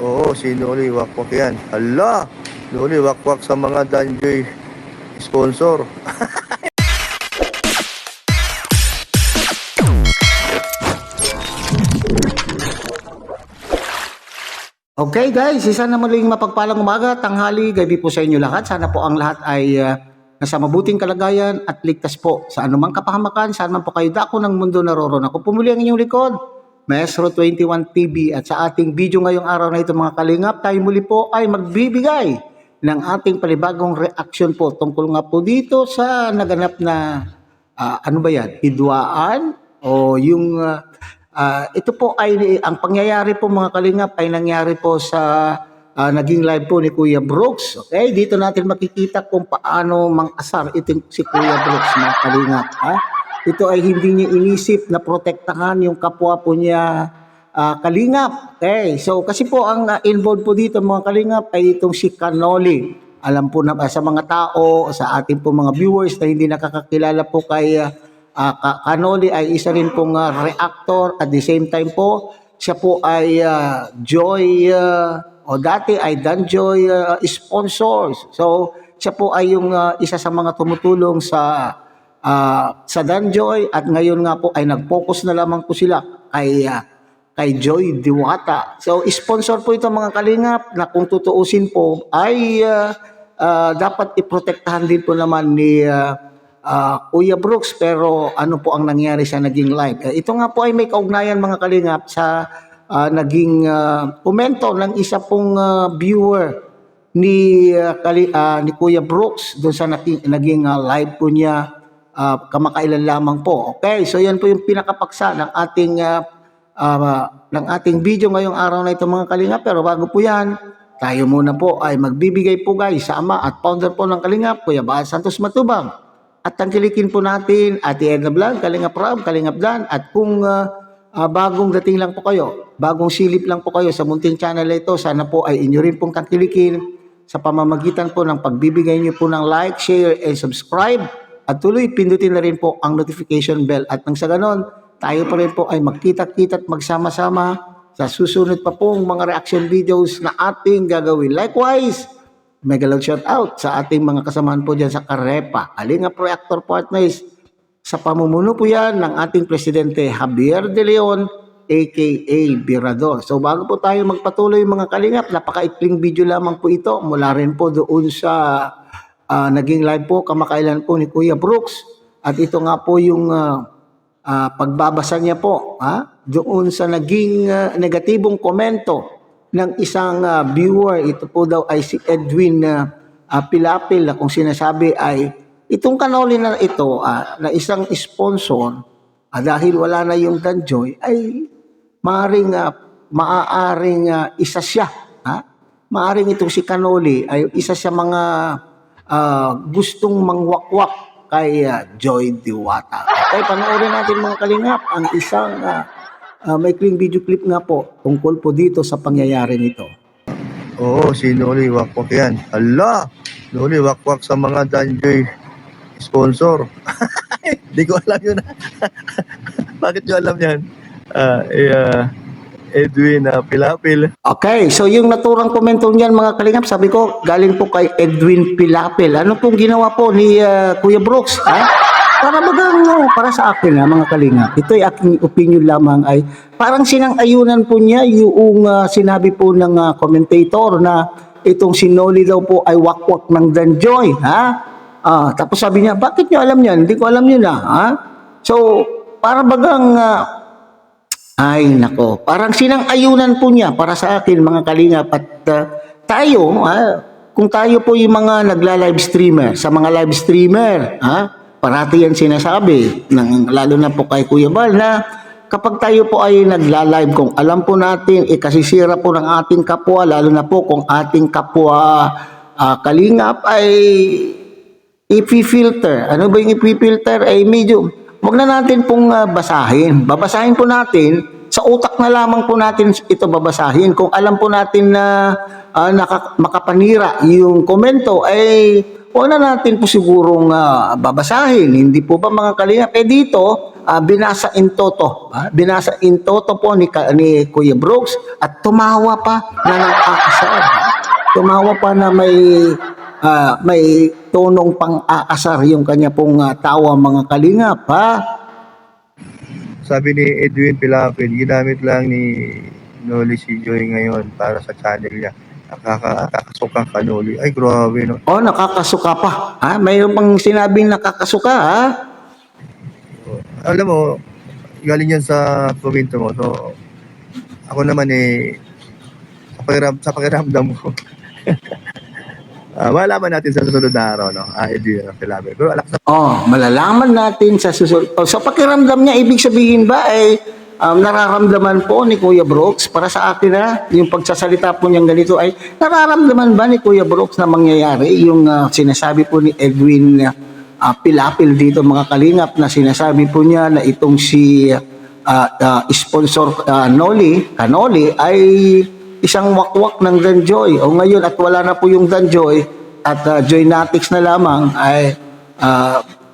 Oo, si Noli Wakwak yan. Hala, Noli Wakwak sa mga Danjoy sponsor. Okay guys, isa na muling mapagpalang umaga, tanghali, gabi po sa inyo lahat. Sana po ang lahat ay nasa mabuting kalagayan at ligtas po sa anumang kapahamakan. Saan man po kayo dako ng mundo naroon. Ako pumuli ang inyong likod, Maestro 21 TV. At sa ating video ngayong araw na ito mga kalingap, tayo muli po ay magbibigay ng ating palibagong reaction po tungkol nga po dito sa naganap na ano ba yan, hidwaan o yung ito po ay ang pangyayari po mga kalingap ay nangyari po sa naging live po ni Kuya Brooks. Okay, dito natin makikita kung paano mang-asar itong si Kuya Brooks mga kalingap. Ito ay hindi niya inisip na protektahan yung kapwa po niya kalingap. Okay, so kasi po ang involved po dito mga kalingap ay itong si Canoli. Alam po na sa mga tao, sa ating po mga viewers na hindi nakakakilala po kay Canoli ay isa rin pong reactor at the same time po siya po ay Joy o dati ay Danjoy sponsors. So siya po ay yung isa sa mga tumutulong sa Danjoy at ngayon nga po ay nag-focus na lamang po sila kay Joy Diwata. So sponsor po ito mga kalingap na kung tutuusin po ay dapat iprotektahan din po naman ni Kuya Brooks, pero ano po ang nangyari sa naging live? Ito nga po ay may kaugnayan mga kalingap sa naging komento ng isa pong viewer ni Kuya Brooks doon sa naging live po niya kamakailan lamang po. Okay, so yan po yung pinakapaksa ng ating video ngayong araw na ito mga kalingap. Pero bago po yan, tayo muna po ay magbibigay po guys sa ama at founder po ng Kalingap, Kuya Baal Santos Matubang. At tangkilikin po natin Ate Edna Vlog, Kalingap Rob, Kalingap Dan. At kung bagong dating lang po kayo, bagong silip lang po kayo sa munting channel na ito, sana po ay inyo rin pong tangkilikin sa pamamagitan po ng pagbibigay nyo po ng like, share, and subscribe. At tuloy pindutin na rin po ang notification bell. At nang sa ganon, tayo pa rin po ay magkita-kita at magsama-sama sa susunod pa pong mga reaction videos na ating gagawin. Likewise, mega love shout out sa ating mga kasamahan po dyan sa Karepa, Kalingap Reactor Partners. Sa pamumuno po yan ng ating Presidente Javier De Leon, aka Birador. So bago po tayo magpatuloy mga Kalingap, napakaikling video lamang po ito mula rin po doon sa naging live po kamakailan po ni Kuya Brooks. At ito nga po yung pagbabasa niya po doon sa naging negatibong komento ng isang viewer. Ito po daw ay si Edwin Pilapil na kung sinasabi ay itong Canoli na ito na isang sponsor dahil wala na yung Danjoy ay maaaring isa siya. Maaaring itong si Canoli ay isa sa mga gustong mangwakwak kay Joy Diwata. Okay, panoorin natin mga kalingap ang isang maikling video clip nga po tungkol po dito sa pangyayari nito. Oo, si Noli Wakwak yan. Hala, Noli Wakwak sa mga Danjoy sponsor. Hindi ko alam yun. Bakit nyo alam yan? Edwin Pilapil. Okay, so yung naturang komento niyan mga kalingap, sabi ko, galing po kay Edwin Pilapil. Ano pong ginawa po ni Kuya Brooks? Para sa akin mga kalingap, ito ay aking opinion lamang ay parang sinang-ayunan po niya yung sinabi po ng commentator na itong si Noli daw po ay wakwak ng Danjoy. Tapos sabi niya, bakit niyo alam yan? Hindi ko alam yun So, para bagang ay nako, parang sinang-ayunan po niya para sa akin mga kalingap. At tayo, kung tayo po yung mga nagla-live streamer, sa mga live streamer, parati yan sinasabi, lalo na po kay Kuya Bal, na kapag tayo po ay nagla-live, kung alam po natin, kasisira po ng ating kapwa, lalo na po kung ating kapwa kalingap ay ipi-filter. Ano ba yung ipi-filter? Ay medyo, wag na natin pong basahin. Babasahin po natin, sa utak na lamang po natin ito babasahin. Kung alam po natin na makapanira yung komento, ay huwag na natin po sigurong babasahin. Hindi po ba mga kalingap? Dito, binasa in toto. Binasa in toto po ni Kuya Brooks at tumawa pa na nakakasar. Tumawa pa na may tonong pang-aasar yung kanya pong tawa, mga kalingap, ha? Sabi ni Edwin Pilapin, ginamit lang ni Noli si Joy ngayon para sa channel niya. Nakakasuka ka, Noli. Ay, grabe, no? Oh, nakakasuka pa. Mayroon pang sinabing nakakasuka, ha? Alam mo, galing yan sa komento mo. So, ako naman sa pakiramdam ko. Malaman natin sa susunod na araw, no? Edwin Pilapin. Pero alam Malalaman natin sa susunod. Sa pakiramdam niya, ibig sabihin ba nararamdaman po ni Kuya Brooks, para sa akin yung pagsasalita po niyang ganito ay nararamdaman ba ni Kuya Brooks na mangyayari yung sinasabi po ni Edwin Pilapil dito, mga kalingap, na sinasabi po niya na itong si sponsor Kanoli ay isang wakwak ng Danjoy. O ngayon at wala na po yung Danjoy at Joynatics na lamang ay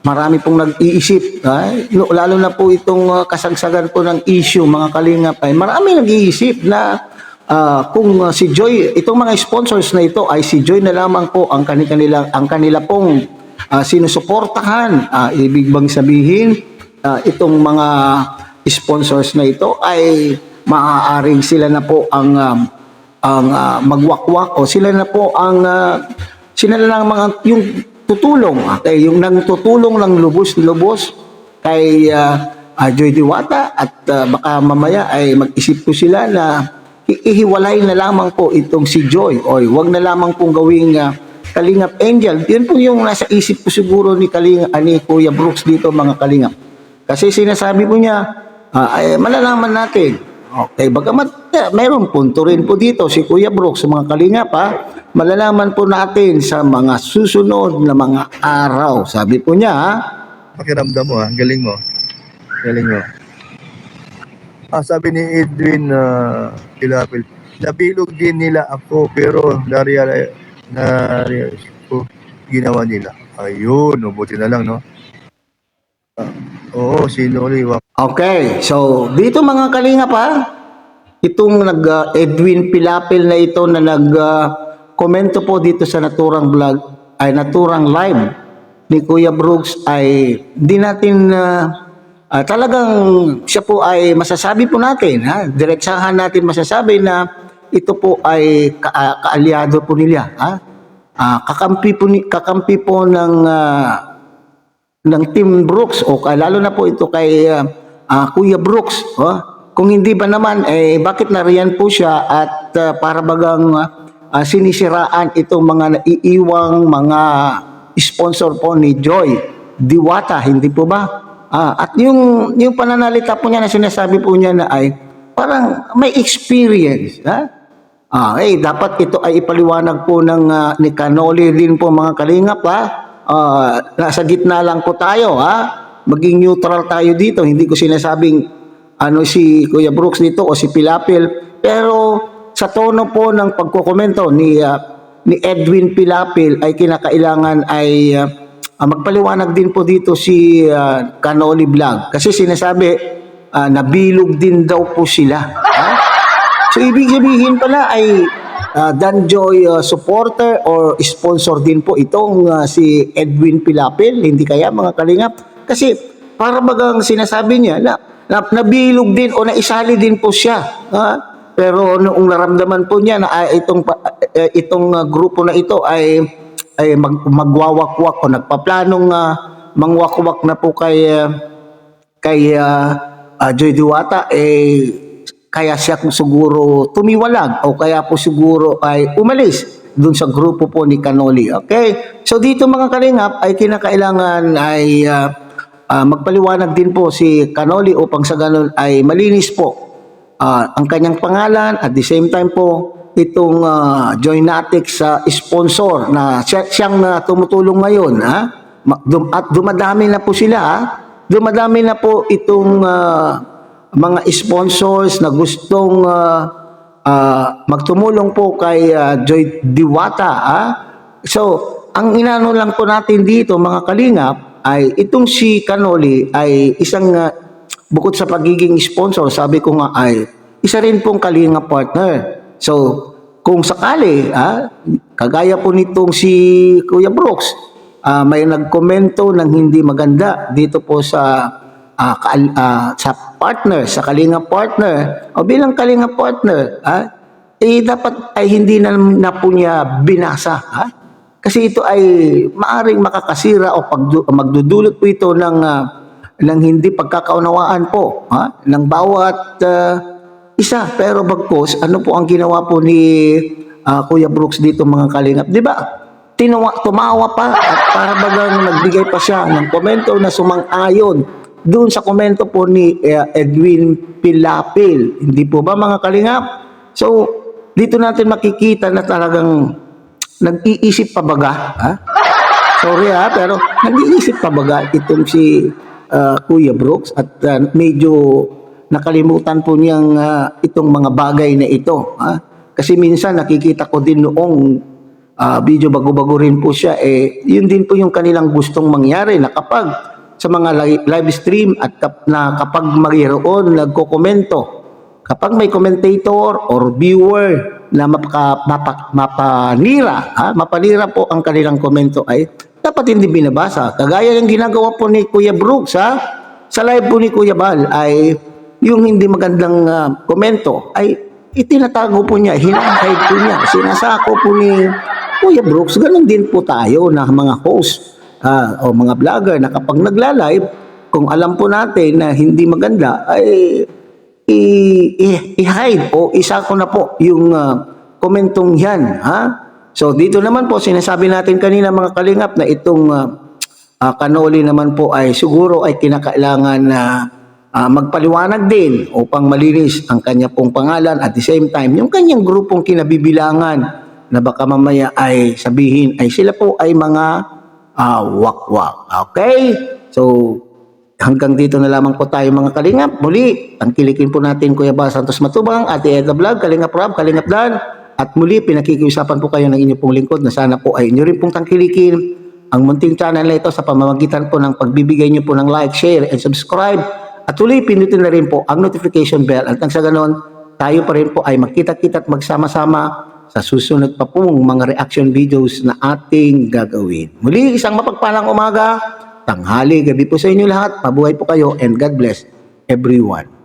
marami pong nag-iisip. Lalo na po itong kasagsagan po ng issue, mga kalingap, ay marami nag-iisip na kung si Joy, itong mga sponsors na ito ay si Joy na lamang po ang kanila pong sinusuportahan. Ibig bang sabihin itong mga sponsors na ito ay maaaring sila na po ang magwakwak, o sila na po ang sila na lang mga yung tutulong, yung nangtutulong ng lubos-lubos kay Joy Diwata, at baka mamaya ay mag-isip po sila na ihiwalay na lamang po itong si Joy, o wag na lamang pong gawing Kalingap Angel. Yun po yung nasa isip po siguro ni Kuya Brooks dito, mga kalingap. Kasi sinasabi po niya, ay malalaman natin. Okay, bagamat mayroong punto rin po dito si Kuya Brooks, mga kalingap, malalaman po natin sa mga susunod na mga araw. Sabi po niya, pakiramdam mo, galing mo. Galing mo. Sabi ni Edwin Pilapil, nabilog din nila ako pero na-realize ko ginawa nila. Ayun, buti na lang, no? Oo, si Noli. Okay, so dito, mga kalingap, itong Edwin Pilapil na ito na komento po dito sa naturang vlog, ay naturang live ni Kuya Brooks, ay di natin talagang siya po ay masasabi po natin, diretsahan natin masasabi na ito po ay kaalyado po nila, kakampi po ng Team Brooks, o lalo na po ito kay Kuya Brooks. Kung hindi ba naman, bakit nariyan po siya at para bagang sinisiraan itong mga naiiwang mga sponsor po ni Joy Diwata, hindi po ba? At yung pananalita po niya na sinasabi po niya na ay parang may experience. Dapat ito ay ipaliwanag po ni Kanoli din po, mga kalingap. Nasa gitna lang po tayo. Maging neutral tayo dito. Hindi ko sinasabing si Kuya Brooks dito o si Pilapil, pero sa tono po ng pagkokomento ni Edwin Pilapil ay kinakailangan ay magpaliwanag din po dito si Kanoli Vlog, kasi sinasabi nabilog din daw po sila. So ibig sabihin pala ay Danjoy supporter or sponsor din po itong si Edwin Pilapil, hindi kaya, mga kalingap? Kasi para bagang sinasabi niya na nabilog din o naisali din po siya. Pero noong naramdaman po niya na itong grupo na ito ay magwawakwak o nagpaplanong mangwakwak na po kay Joy Diwata, kaya siya siguro tumiwalag o kaya po siguro ay umalis dun sa grupo po ni Kanoli. Okay? So dito, mga kalingap, ay kinakailangan ay magpaliwanag din po si Kanoli upang sa ganun ay malinis po ang kanyang pangalan, at the same time po itong Joynatics sponsor na siyang tumutulong ngayon. At dumadami na po sila. Dumadami na po itong mga sponsors na gustong magtumulong po kay Joy Diwata. So, ang inano lang po natin dito, mga kalingap, ay itong si Kanoli ay isang bukod sa pagiging sponsor, sabi ko nga ay isa rin pong Kalinga partner. So, kung sakali, kagaya po nitong si Kuya Brooks, may nagkomento ng hindi maganda dito po sa partner, sa Kalinga partner, o bilang Kalinga partner, dapat ay hindi na po niya binasa. Kasi ito ay maaring makakasira o magdudulot po ito ng hindi pagkakaunawaan po ng bawat isa. Pero bagkos, ano po ang ginawa po ni Kuya Brooks dito mga kalingap? Di ba? Tumawa pa at para bagang nagbigay pa siya ng komento na sumang-ayon doon sa komento po ni Edwin Pilapil. Hindi po ba mga kalingap? So, dito natin makikita na talagang nag-iisip pa baga. Sorry pero nag-iisip pa baga itong si Kuya Brooks at medyo nakalimutan po niyang itong mga bagay na ito. Kasi minsan nakikita ko din noong video bago-bago rin po siya, yun din po yung kanilang gustong mangyari na kapag sa mga live stream at kapag mayroon nagko-komento, kapag may commentator or viewer na mapanira po ang kanilang komento ay dapat hindi binabasa. Kagaya ng ginagawa po ni Kuya Brooks sa live po ni Kuya Bal ay yung hindi magandang komento ay itinatago po niya, hinahide po niya, sinasako po ni Kuya Brooks. Ganun din po tayo na mga host o mga vlogger na kapag nagla-live, kung alam po natin na hindi maganda ay i-hide o isako na po yung komentong yan. So dito naman po sinasabi natin kanina mga kalingap na itong Kanoli naman po ay siguro ay kinakailangan na magpaliwanag din upang malinis ang kanya pong pangalan at the same time yung kanyang grupong kinabibilangan na baka mamaya ay sabihin ay sila po ay mga wakwak. Okay? So hanggang dito na lamang po tayo mga kalingap. Muli, tangkilikin po natin Kuya Bal Santos Matubang, Ate Edna Vlog, Kalingap Rob, Kalingap Dan. At muli, pinakikiusapan po kayo ng inyong pong lingkod na sana po ay inyo rin pong tangkilikin ang munting channel na ito sa pamamagitan po ng pagbibigay nyo po ng like, share, and subscribe. At tuloy, pinutin na rin po ang notification bell. At nang sa ganon, tayo pa rin po ay magkita-kita at magsama-sama sa susunod pa pong mga reaction videos na ating gagawin. Muli, isang mapagpalang umaga, tanghali, gabi po sa inyo lahat. Mabuhay po kayo and God bless everyone.